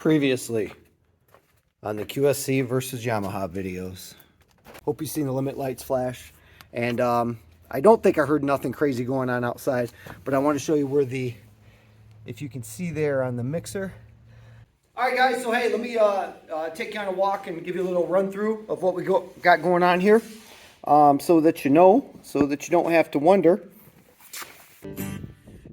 Previously on the QSC versus Yamaha videos. Hope you've seen the limit lights flash. And I don't think I heard nothing crazy going on outside, but I want to show you where if you can see there on the mixer. All right, guys, so hey, let me take you on a walk and give you a little run through of what we got going on here, so that you know, so that you don't have to wonder.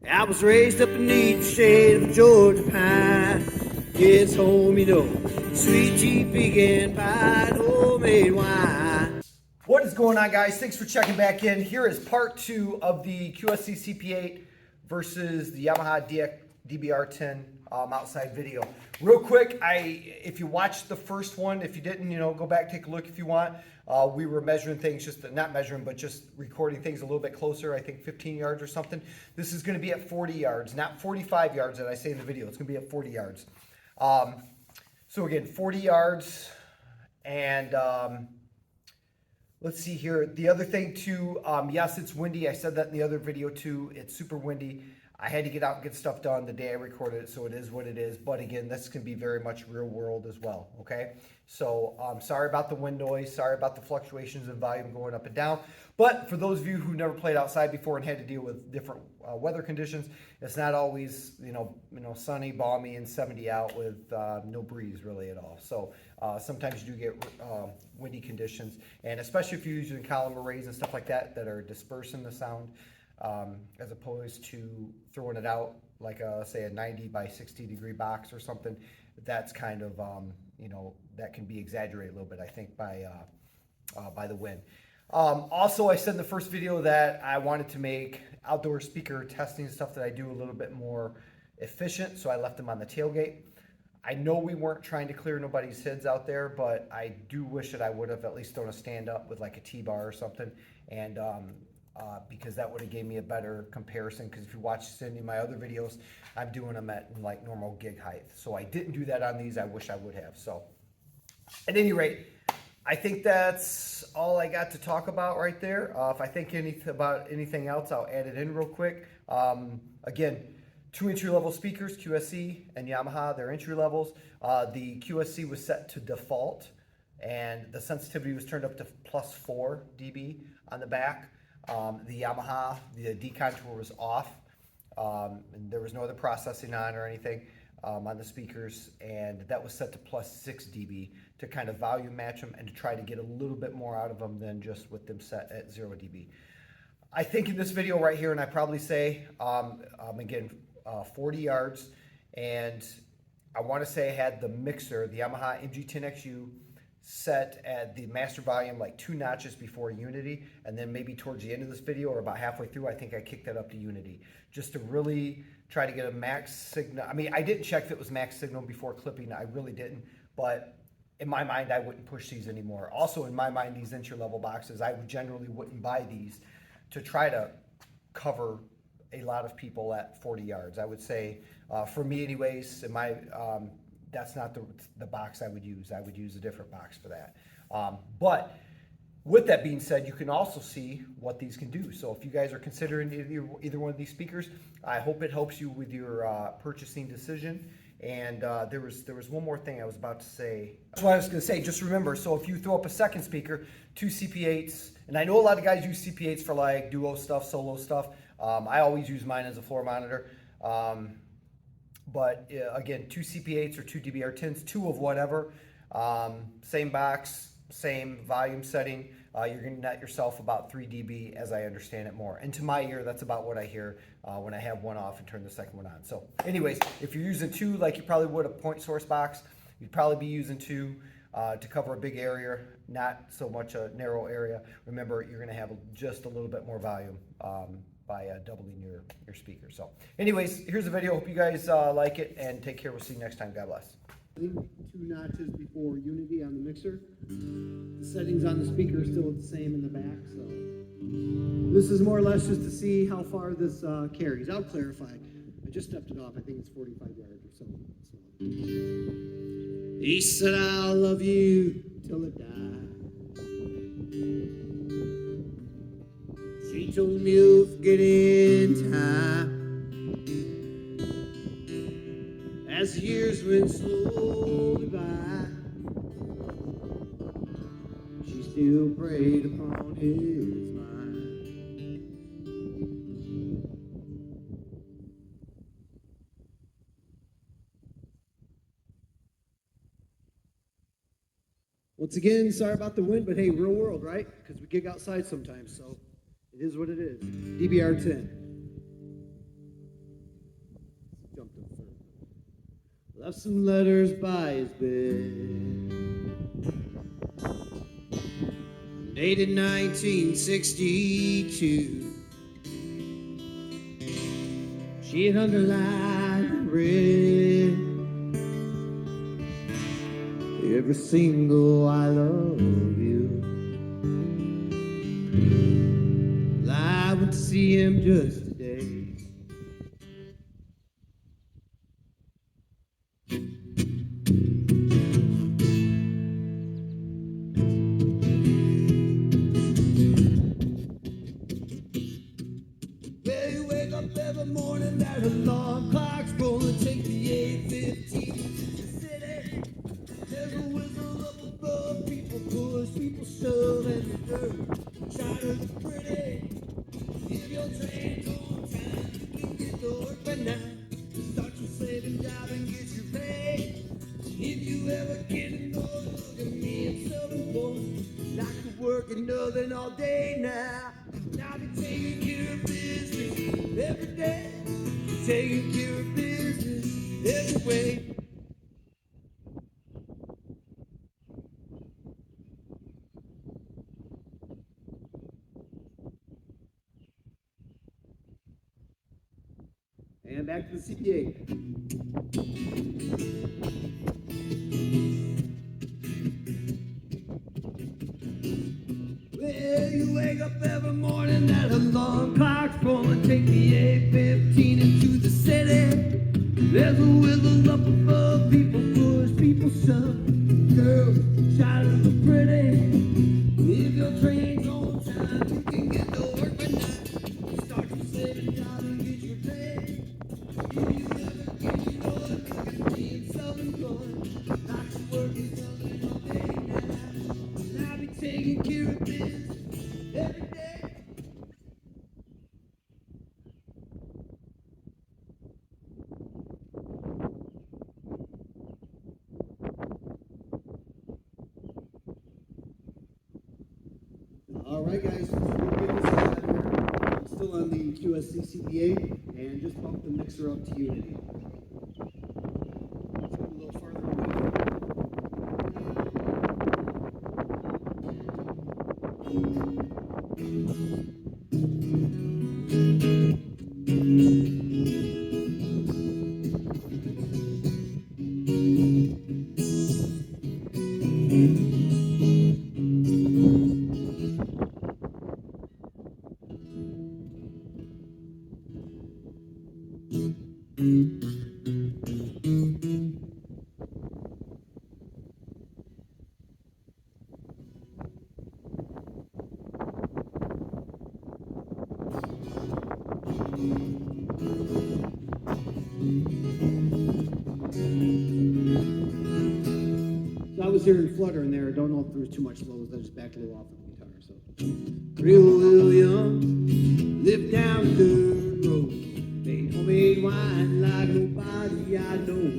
I was raised up beneath the shade of a Georgia pine. Gets home, you know, sweet tea, pecan pie, and homemade wine. What is going on, guys? Thanks for checking back in. Here is part 2 of the QSC CP8 versus the Yamaha DBR10 outside video. Real quick, if you watched the first one, if you didn't, go back, take a look if you want. We were measuring things, not measuring, but just recording things a little bit closer, I think 15 yards or something. This is going to be at 40 yards, not 45 yards that I say in the video. It's going to be at 40 yards. So again, 40 yards, and let's see here. The other thing too, yes, it's windy. I said that in the other video too. It's super windy. I had to get out and get stuff done the day I recorded it, so it is what it is. But again, this can be very much real world as well, okay? So sorry about the wind noise. Sorry about the fluctuations in volume going up and down. But for those of you who never played outside before and had to deal with different weather conditions, it's not always, sunny, balmy, and 70 out with no breeze really at all. So sometimes you do get windy conditions, and especially if you're using column arrays and stuff like that that are dispersing the sound, as opposed to throwing it out like say a 90 by 60 degree box or something. That's kind of that can be exaggerated a little bit, I think, by the wind. Also, I said in the first video that I wanted to make outdoor speaker testing stuff that I do a little bit more efficient, so I left them on the tailgate. I know we weren't trying to clear nobody's heads out there, but I do wish that I would have at least thrown a stand up with like a T-bar or something, and because that would have gave me a better comparison. Because if you watch any of my other videos, I'm doing them at like normal gig height. So I didn't do that on these. I wish I would have. So at any rate, I think that's all I got to talk about right there. If I think about anything else, I'll add it in real quick. Again, 2 entry-level speakers, QSC and Yamaha, they're entry levels. The QSC was set to default, and the sensitivity was turned up to +4 dB on the back. The Yamaha, the D contour was off, and there was no other processing on or anything on the speakers, and that was set to +6 dB to kind of volume match them and to try to get a little bit more out of them than just with them set at 0 dB. I think in this video right here, and I probably say, again, 40 yards, and I want to say I had the mixer, the Yamaha MG10XU, set at the master volume like 2 notches before unity, and then maybe towards the end of this video or about halfway through, I think I kicked that up to unity just to really try to get a max signal. I mean, I didn't check if it was max signal before clipping. I really didn't, but in my mind, I wouldn't push these anymore. Also, in my mind, these entry-level boxes, I generally wouldn't buy these to try to cover a lot of people at 40 yards. I would say, for me anyways, in my that's not the box I would use. I would use a different box for that. But with that being said, you can also see what these can do. So if you guys are considering either one of these speakers, I hope it helps you with your purchasing decision. And there was one more thing I was about to say. That's what I was going to say. Just remember, so if you throw up a second speaker, 2 CP8s, and I know a lot of guys use CP8s for like duo stuff, solo stuff. I always use mine as a floor monitor. But again, 2 CP8s or 2 DBR10s, 2 of whatever, same box, same volume setting. You're going to net yourself about 3 dB as I understand it more. And to my ear, that's about what I hear when I have one off and turn the second one on. So anyways, if you're using 2 like you probably would a point source box, you'd probably be using 2 to cover a big area, not so much a narrow area. Remember, you're going to have just a little bit more volume by doubling your speaker. So anyways, here's the video. Hope you guys like it, and take care. We'll see you next time. God bless. 2 notches before unity on the mixer. The settings on the speaker are still the same in the back. So this is more or less just to see how far this carries. I'll clarify. I just stepped it off. I think it's 45 yards or so. He said, I'll love you till it dies. She told me you'll forget in time. As the years years went slowly by. She still preyed upon his mind. Once again, sorry about the wind, but hey, real world, right? Because we gig outside sometimes, so it is what it is. DBR10. Jumped up third. Left some letters by his bed. Dated 1962. She had underlined and read every single I love you. Well, I went to see him just today. Well, you wake up every morning, that alarm clock's gonna take the 8:15 to the city. There's a whistle up above, people push, people shove, and the dirt shiners pretty. If your train's on time, you can get to work by 9. Start your slaving job and get your pay. If you ever get annoyed, look at me, I'm self-employed. Like to work and nothing all day now. I'll be taking care of business every day. Taking care of business every way. And back to the CP8. Well, you wake up every morning, that alarm clock's gonna take the 8:15 into the city. There's a whistle up above, people push, people shove. Girls, shadows are pretty. If your train's on time, you can get to work by 9. Start your saving job and get your pay. If you ever get annoyed, look at me, I'm self-employed. Not to work is nothing all day now. And I'll be taking care of business every day. All right, guys, so we're getting this out here. I'm still on the QSC CP8 and just bumped the mixer up to unity. Let's go a little farther away. So I was hearing flutter in there. I don't know if there was too much lows. I just backed a little off of the guitar. So, real William lived down the road, made homemade wine like nobody I know.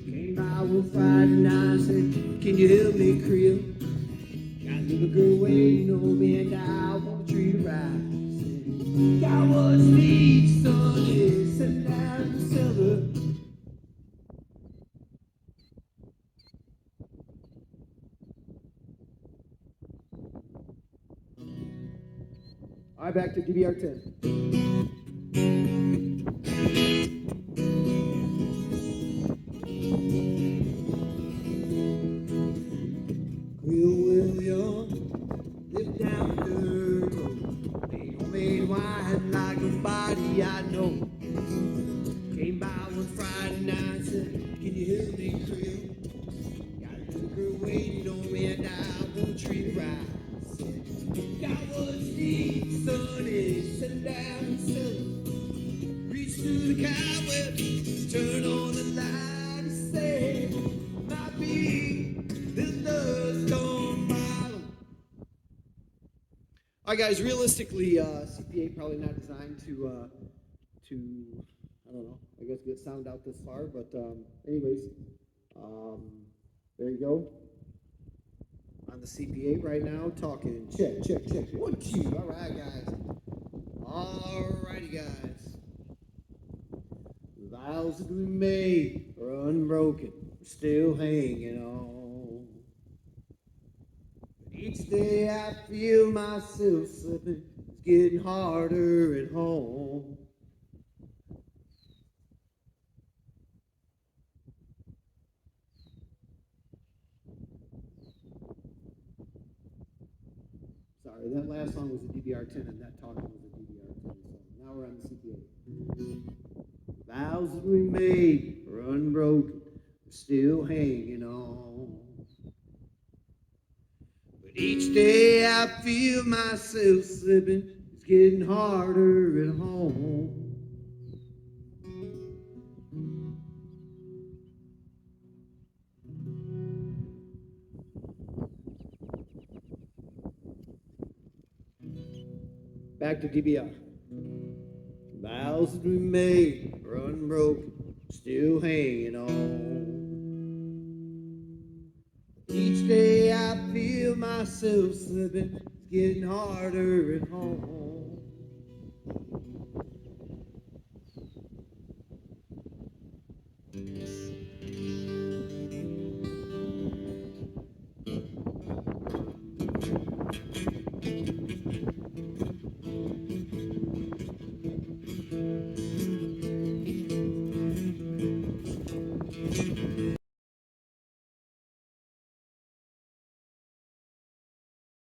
Came by one Friday night, said, "Can you help me, Creel? Got a little girl waiting on me, and I want to treat her right." Said, "Got what's needs, son, is send down the cellar." All right, back to DBR10. Real William lived down the road, made homemade wine like nobody I know. Came by one Friday night, said, "Can you help me, Creel? Got a little girl waiting on me, and I won't treat her right." Said, "Got what's needs, son, is sitting down and selling." Reach through the cobweb, turn on the light. right, guys. Realistically, CP8 probably not designed to I don't know. I guess get sound out this far, but anyways, there you go. On the CP8 right now, talking check, check, check. 1, 2. All right, guys. All righty, guys. The vows that we made are unbroken. We're still hanging on. But each day I feel myself slipping. It's getting harder at home. Sorry, that last song was a DBR10 and that talking was a DBR10. So now we're on the CP8. Vows that we made are unbroken. We're still hanging on. But each day I feel myself slipping. It's getting harder at home. Back to DBR. Vows that we made are unbroken, still hanging on. Each day I feel myself slipping, it's getting harder at home.